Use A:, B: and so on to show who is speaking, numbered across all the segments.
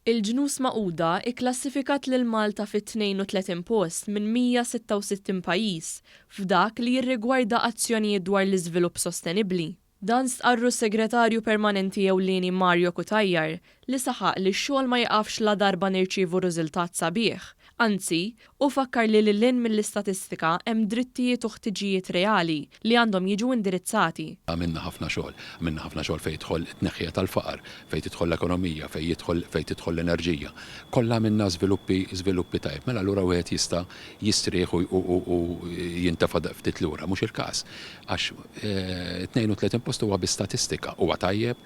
A: Il-Ġnus Magħquda ikklassifikat lil Malta fit-32 post minn 166 pajjiż f'dak li jirrigwarda azzjonijiet dwar l-iżvilupp sostenibbli. Dan stqarru s-Segretarju Permanenti Ewlieni Mario Cutajar li saħaq li x-xogħol ma jaqafx la darba nirċievu riżultat sabiħ. Anzi, u fakkar li lil-lin mill-istatistika hemm drittijiet u ħtiġijiet reali li għandhom jiġu indirizzati.
B: Għamilna ħafna xogħol fejn tidħol it-tneħħija tal-faqar, fejn tidħol l-ekonomija, fejn tidħol l-enerġija. Kollha minna żviluppi tajb. Mela allura wieħed jista' jistrieħ u jintefa' ftit lura, mhux il-każ. Għax 32 post huwa bi-statistika huwa tajjeb,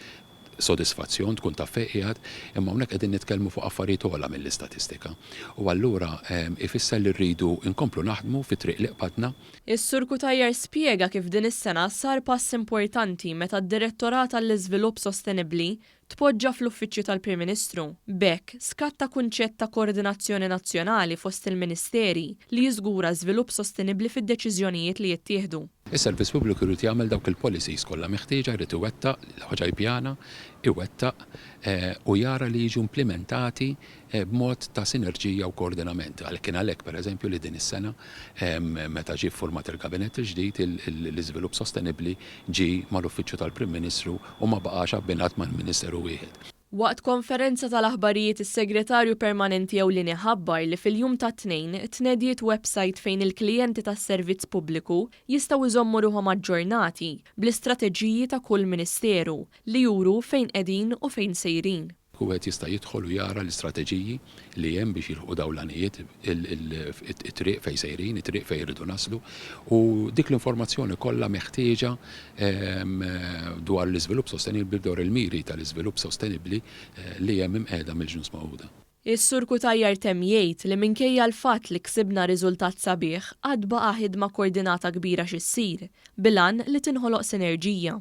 B: sodisfazzjon tkun taf fejn qiegħed, imma hawnhekk qegħdin nitkellmu fuq affarijiet ogħla mill-istatistika. U allura ifisser li rridu nkomplu naħdmu fit-triq li qbadna.
A: Is-Sur Cutajar spjega kif din is-sena sar pass importanti meta d-Direttorat għall-Iżvilupp Sostenibbli tpoġġa fl-Uffiċċju tal-Prim Ministru. B'hekk skatta kunċett ta' koordinazzjoni nazzjonali fost il-Ministeri li jiżgura żvilupp sostenibbli fid-deċiżjonijiet li jittieħdu.
B: Is-Servizz Pubbliku jrid jagħmel dawk il-policies kollha meħtieġa jrid iwettaq l-ħoġa pjana, iwettaq u jara li jiġu implementati b'mod ta' sinerġija u koordinament. Kien għalhekk pereżempju li din is-sena meta ġie ffurmat il-Kabinett il-ġdid l-iżvilupp sostenibbli ġie mal-Uffiċċju tal-Prim Ministru u ma baqax abbinat mal-Ministeru wieħed.
A: Waqt konferenza tal-aħbarijiet is-Segretarju Permanenti Ewlieni ħabbar li fil-jum ta' tnejn tnediet website fejn il-klijenti tas-servizz pubbliku jistgħu jżommu ruhom aġġornati bl-istrateġiji ta' kull ministeru li juru fejn qegħdin u fejn sejrin.
B: Wieħed jista' jidħol u jara l-istrateġiji li hemm biex jilħqu dawn l-għanijiet it-triq fejn sejrin, it-triq fejn jridu naslu u dik l-informazzjoni kollha meħtieġa dwar l-iżvilupp sostenibbli dwar il-miri tal-iżvilupp sostenibbli li hemm imqiegħda mill-Ġnus Magħquda.
A: Is-Sur Cutajar temm jgħid li minkejja l-fatt li ksibna riżultat sabiħ għad baqa' ħidma koordinata kbira x'issir bilan li tinħoloq sinerġija.